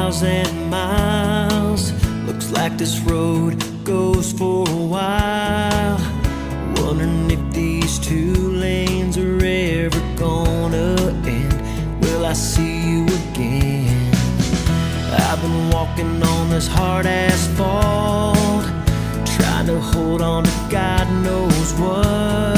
miles and miles. Looks like this road goes for a while. Wondering if these two lanes are ever gonna end. Will I see you again? I've been walking on this hard asphalt, trying to hold on to God knows what.